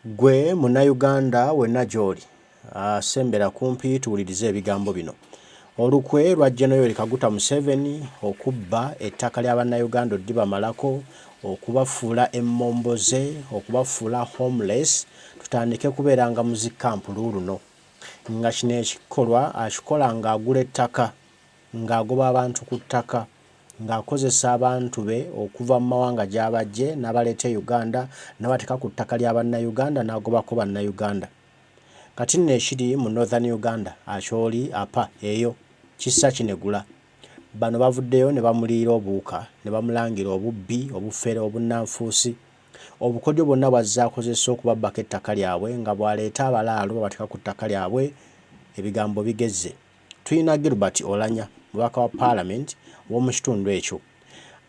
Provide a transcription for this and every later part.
Gwe Munnayuganda wenna gy'oli asembera kumpi tuwulirize ebigambo bino. Olukwe lwa General Kaguta Museveni okubba ettaka ly'Abannayuganda oddibamalako, okubafuula emmomboze, okubafuula homeless, tutandike kubeeranga mu zikampu luno. Nga kino ekikolwa akikola ng'agula ettaka, ng'agoba abantu ku ttaka, ng'akozesa abantu be okuva mu mawanga gy'abajje n'abaleeta e Uganda n'abateeka ku ttaka ly'Abannayuganda n'agobako Bannayuganda. Kati nno ekiri mu Northern Uganda, Acholi apa eyo kissa kinegula. Bano bavuddeyo ne bamuliira obuuka, ne bamulangira obubbi, obufere, obunnanfuusi, obukodyo bwonna bw'azze akozesa okubabbako ettaka lyabwe nga bw'aleeta abalaalo babateeka ku ttaka lyabwe. Ebigambo bigezze. Tuyina Gilbert Olanya, mubaka wa Parliament w'omu kitundu ekyo.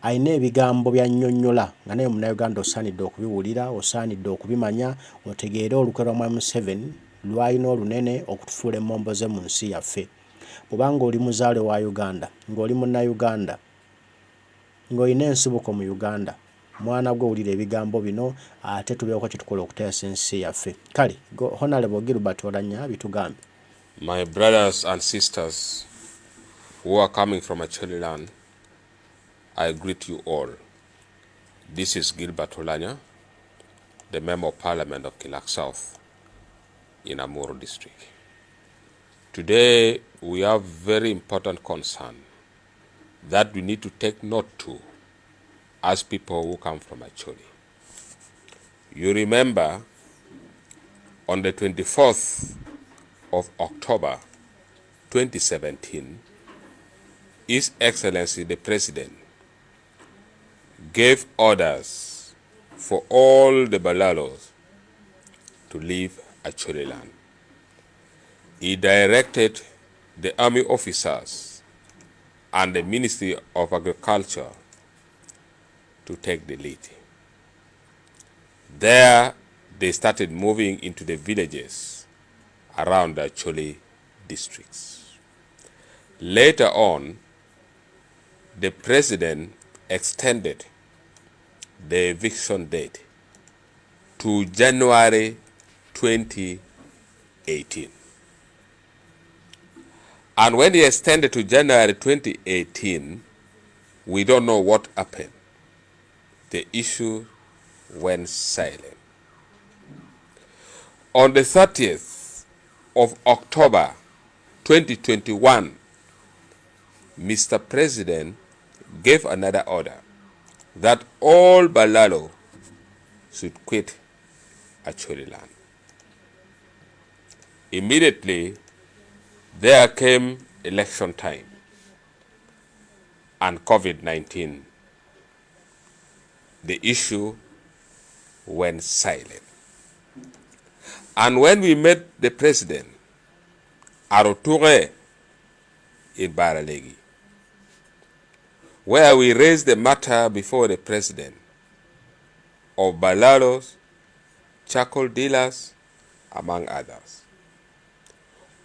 Ayina ebigambo by'annyonnyola nga naye Munnayuganda osaanidde okubiwulira, osaanidde okubimanya, otegeere olukwe lwa Mwami Museveni lwalina olunene okutufuula emmomboze mu nsi yaffe. Bw'obanga oli muzaale wa Uganda, ng'oli Munnayuganda, ng'olina ensibuko mu Uganda, mwana gwe wulira ebigambo bino ate tubeeko kye tukola okuteesa ensi yaffe. Kale, Honorable Gilbert Olanya bitugambe. My brothers and sisters who are coming from Acholi land, I greet you all. This is Gilbert Olanya, the Member of Parliament of Kilak South in Amuru district. Today we have very important concern that we need to take note to as people who come from Acholi. You remember on the 24th of October 2017, His Excellency the President gave orders for all the Balalos to leave Acholi land. He directed the army officers and the Ministry of Agriculture to take the lead. There they started moving into the villages around the Acholi districts. Later on, the President extended the eviction date to January 2018. And when he extended to January 2018, we don't know what happened. The issue went silent. On the 30th of October 2021, Mr. President gave another order that all Balalo should quit Acholi land. Immediately, there came election time and COVID-19. The issue went silent. And when we met the President, Aroture in Baralegi, where we raised the matter before the President of Balalos, charcoal dealers, among others.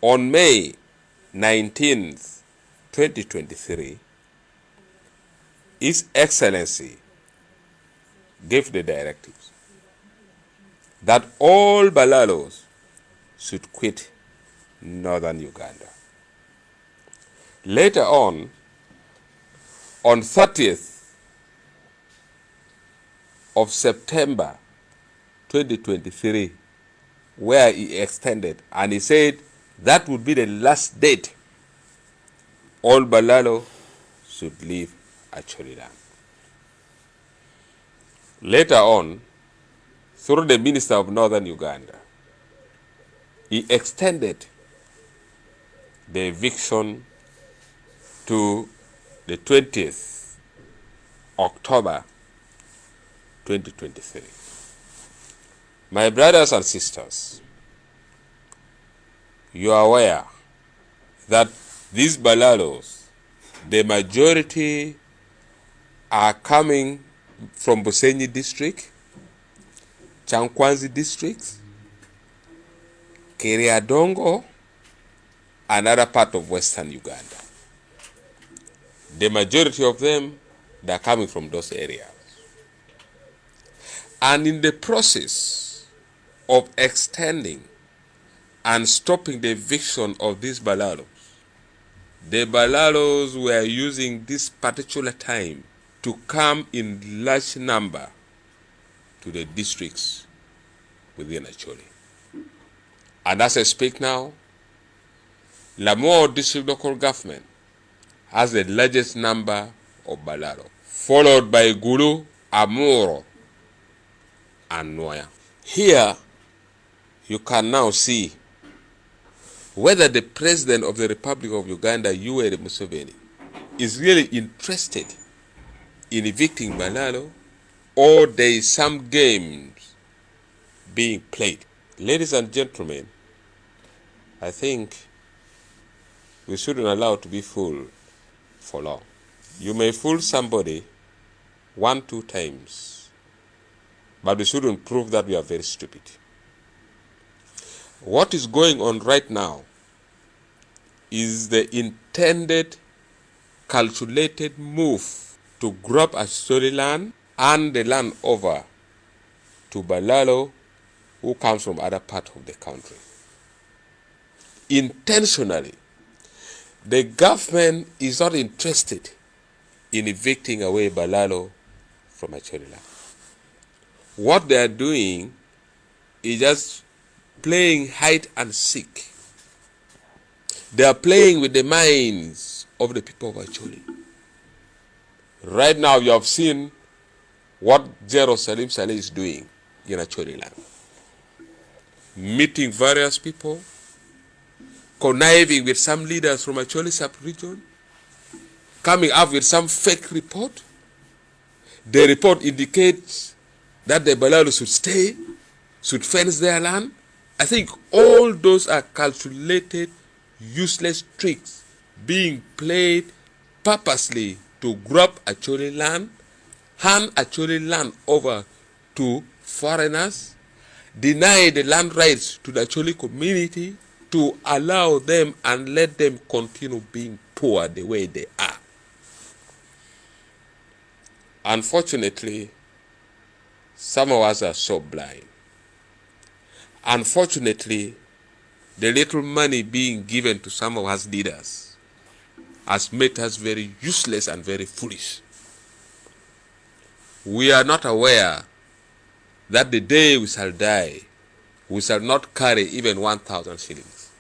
On May 19th, 2023, His Excellency gave the directives that all Balalos should quit northern Uganda. Later on 30th of September 2023, where he extended, and he said that would be the last date all Balalo should leave Acholi land. Later on, through the Minister of Northern Uganda, he extended the eviction to the 20th October 2023. My brothers and sisters, you are aware that these Balalos, the majority are coming from Busenyi district, Chankwanzi district, Keriadongo, another part of western Uganda. The majority of them, they are coming from those areas. And in the process of extending and stopping the eviction of these Balalos. The Balalos were using this particular time to come in large number to the districts within Acholi. And as I speak now, Lamore District Local Government has the largest number of Balalo, followed by Gulu, Amuro, and Noya. Here, you can now see whether the President of the Republic of Uganda, Yoweri Museveni, is really interested in evicting Balalo, or there is some games being played. Ladies and gentlemen, I think we shouldn't allow to be fooled for long. You may fool somebody 1-2 times, but we shouldn't prove that we are very stupid. What is going on right now is the intended, calculated move to grab Acholi land and the land over to Balalo, who comes from other part of the country. Intentionally, the government is not interested in evicting away Balalo from Acholi land. What they are doing is just playing hide and seek. They are playing with the minds of the people of Acholi. Right now, you have seen what Jerusalem Saleh is doing in Acholi land. Meeting various people, conniving with some leaders from Acholi sub-region, coming up with some fake report. The report indicates that the Balalo should stay, should fence their land. I think all those are calculated, useless tricks being played purposely to grab Acholi land, hand Acholi land over to foreigners, deny the land rights to the Acholi community, to allow them and let them continue being poor the way they are. Unfortunately, some of us are so blind. Unfortunately, the little money being given to some of us leaders has made us very useless and very foolish. We are not aware that the day we shall die, we shall not carry even 1,000 shillings.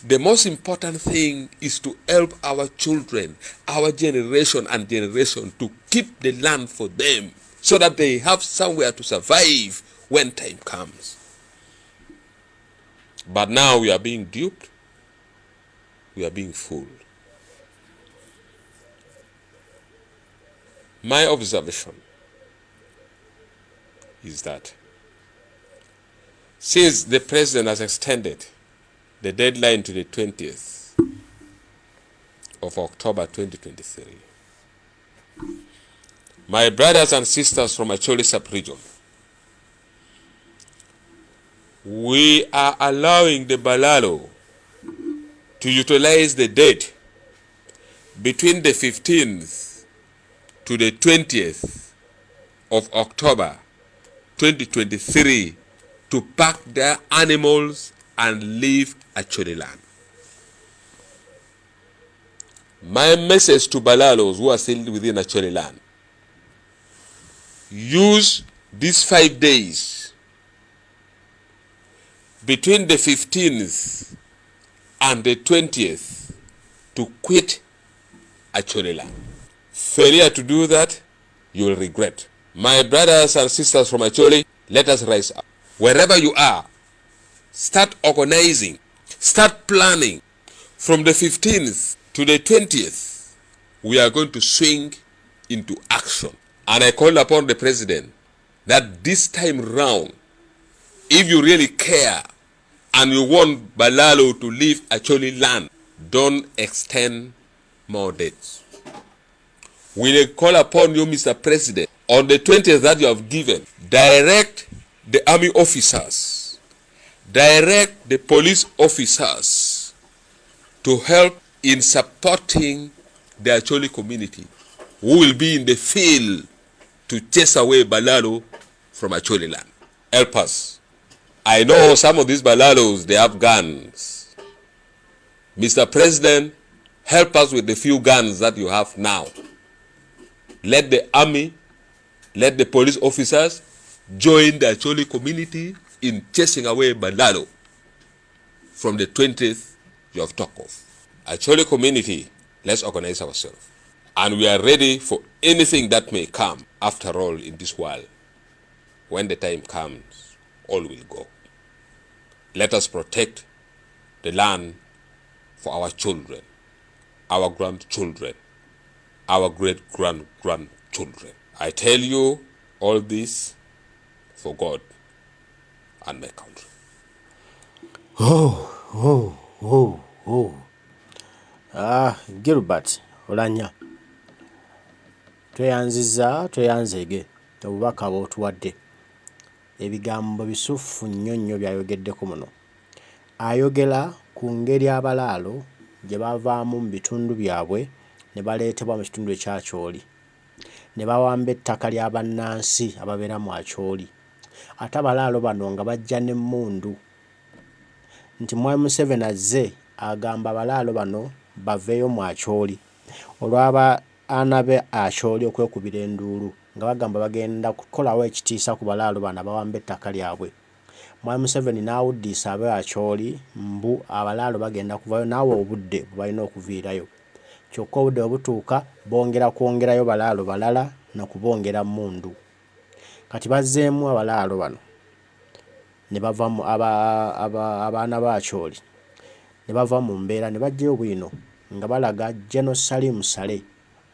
The most important thing is to help our children, our generation and generation, to keep the land for them so that they have somewhere to survive when time comes. But now we are being duped, we are being fooled. My observation is that since the president has extended the deadline to the 20th of October 2023, my brothers and sisters from Acholi sub-region, we are allowing the Balalo to utilize the date between the 15th to the 20th of October 2023 to pack their animals and leave Acholi land. My message to Balalos who are still within Acholi land: use these 5 days between the 15th and the 20th to quit Acholi land. Failure to do that, you will regret. My brothers and sisters from Acholi, let us rise up. Wherever you are, start organizing, start planning. From the 15th to the 20th, we are going to swing into action. And I call upon the president that this time round, if you really care and you want Balalo to leave Acholi land, don't extend more dates. We call upon you, Mr. President, on the 20th that you have given, direct the army officers, direct the police officers to help in supporting the Acholi community, who will be in the field to chase away Balalo from Acholi land. help us. I know some of these Balalos, they have guns. Mr. President, help us with the few guns that you have now. Let the army, let the police officers join the Acholi community in chasing away Balalo from the 20th you have talked of. Acholi community, let's organize ourselves. And we are ready for anything that may come after all in this world. When the time comes, all will go. Let us protect the land for our children, our grandchildren, our great-grandchildren. I tell you all this for God and my country. Gilbert Olanya, tweyanzege obubaka bw'otuwadde. Ebigambo bisufu nnyo byayogeddeko muno. Ayogera ku ngeri abalaalo gye bavaamu mu bitundu byabwe ne baleetebwa mu kitundu ekya Acholi, ne bawamba ettaka lya bannansi ababeera mu Acholi. Ate abalaalo bano nga bajja n'emmundu nti Mwami Museveni azze agamba abalaalo bano baveeyo mu Acholi olw'aba anabe Acholi okwekubira enduulu nga bagamba bagenda kukolawo ekitiisa ku balaalo bano abawamba ettaka lyabwe. Mwami Museveni n'awuddiisa ab'e Acholi mbu abalaalo bagenda kuvayo naawe obudde bwe balina okuviirayo. Kyokka obudde obutuuka bongera kwongerayo balaalo balala na kubongera mmundu. Kati bazzeemu abalaalo bano ne bava mu abaana ba Acholi ne bava mu mbeera ne bajjayo bwino nga balaga General Salim Saleh,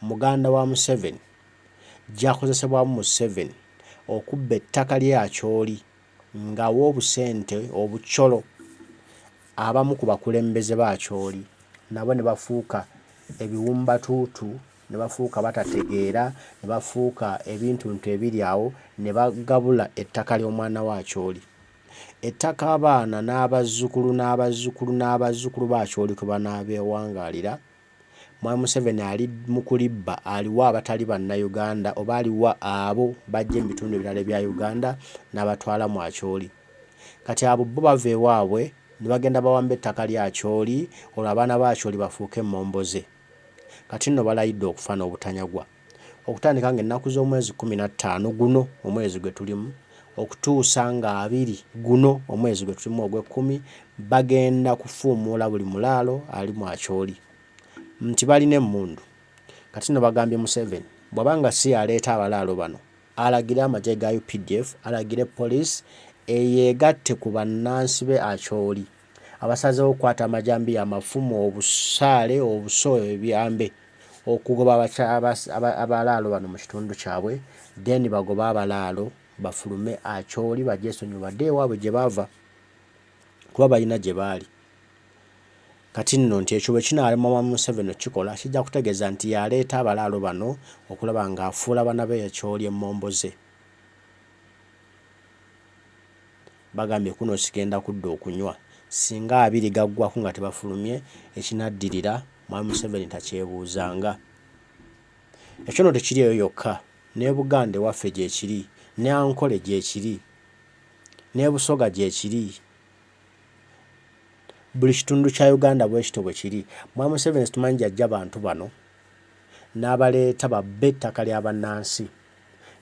muganda wa Museveni, gy'akozesebwamu Museveni okubba ettaka lya Acholi ng'awa obusente obucolo abamu ku bakulembeze ba Acholi, nabo ne bafuuka ebiwumbatuutu, ne bafuuka batategeera, ne bafuuka ebintuntu ebiri awo, ne bagabula ettaka ly'omwana wa Acholi. Ettaka abaana n'abazzukulu ba Acholi kwe banaabeewangaalira, Mwami Museveni ali mu kulibba, aliwa abatali bannayuganda oba aliwa abo bajja mu bitundu ebirala ebya Uganda n'abatwala mu Acholi. Kati abo bo bava ewaabwe ne bagenda bawamba ettaka lya Acholi olwo abaana ba Acholi bafuuke mmomboze. Kati nno balayidde okufa n'obutanyagwa. Okutandika ng'ennaku z'omwezi 15 guno omwezi gwe tulimu okutuusa nga 2 guno omwezi gwe tulimu ogw'ekkumi, bagenda kufuumuula buli mulaalo ali mu Acholi nti balina emmundu. Kati nno bagambye Museveni bw'abanga si aleeta abalaalo bano, alagire amagye ga UPDF, alagire poliisi eyeegatte ku bannansi be Acholi abasazeewo okukwata amajambi amafumu, obusaale, obuso, ebyambe okugoba abalaalo bano mu kitundu kyabwe, then bagoba abalaalo bafulume Acholi bagyesonyiwe badde ewaabwe gye baava kuba balina gye baali. Kati nno nti ekyo bwe kinaalema Mwami Museveni okikola kijja kutegeeza nti yaleeta abalaalo bano okulaba ng'afuula bana be Acholi emmomboze. Bagambye kuno sigenda kudda okunywa singa 2 gaggwako nga tebafulumye, ekinaddirira Mwami Museveni takyebuuzanga. Ekyo nno tekiri eyo yokka, ne Buganda ewaffe gye kiri, ne Ankole gye kiri, ne Busoga gye kiri. Buli kitundu kya Uganda bwe kityo bwe kiri. Mwami Museveni tumanyi gy'ajja bantu bano n'abaleeta babbe ettaka lya bannansi.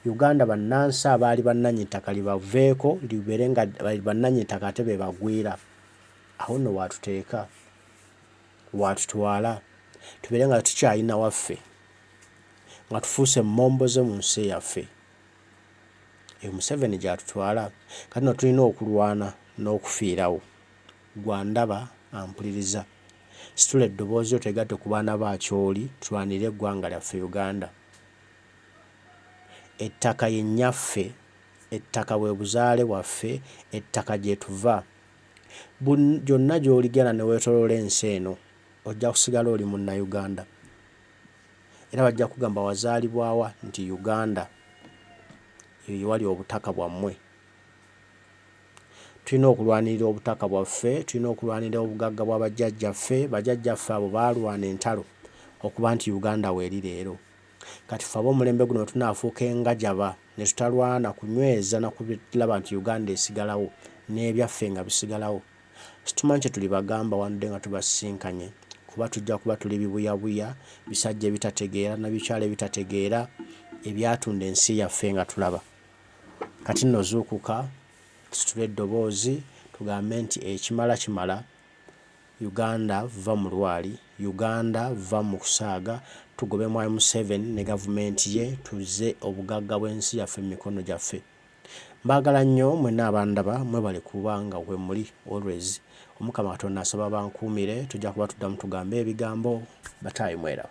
Uganda bannansi abaali bannannyini ttaka libaveeko libeere nga bannannyini ttaka ate be bagwira. Awo nno waatuteeka, waatutwala, tubeere nga tukyalina waffe, nga tufuuse mmomboze mu nsi yaffe. Eyo Museveni gy'atutwala. Kati nno tulina okulwana n'okufiirawo. Gwandaba ampuliriza. Situla eddoboozi otegatte ku baana ba Acholi, tulwanire eggwanga lyaffe Uganda. Ettaka ye nnyaffe, ettaka bwe buzaale bwaffe, ettaka gye tuva. Gyonna gy'oligenda ne weetoloola ensi eno ojja kusigala oli munnayuganda. Era bajja kugamba wazaalibwawa nti Uganda. Eyo wali obutaka bwammwe. Tulina okulwanirira obutaka bwaffe, tulina okulwanirira obugagga bwa bajjajjaffe. Bajjajjaffe abo baalwana entalo okuba nti Uganda weeri leero. kati fabo mulembe guno tunaafuuka engajaba ne tutalwana kunyweza na kulaba nti Uganda esigalawo n'ebyaffe nga bisigalawo. Situmanyi kye tuli bagamba wanudde nga tubasinkanye kuba tujja kuba tuli bibuyabuya bisajja ebitategeera na bikyala ebitategeera ebyatunda ensi yaffe nga tulaba. Kati nno zuukuka tusitule eddoboozi tugambe nti ekimala kimala. Uganda va mu lwali, Uganda va mu kusaaga, tugobe Mwai Museveni ne gavumenti ye tuze obugagga bw'ensi yaffe mu mikono gyaffe. Mbaagala nnyo mwenna abandaba mwebale kuba nga we muli always. Omukama Katonda asaba bankuumire, tujja kuba tuddamu tugambe ebigambo bataayi mweraba.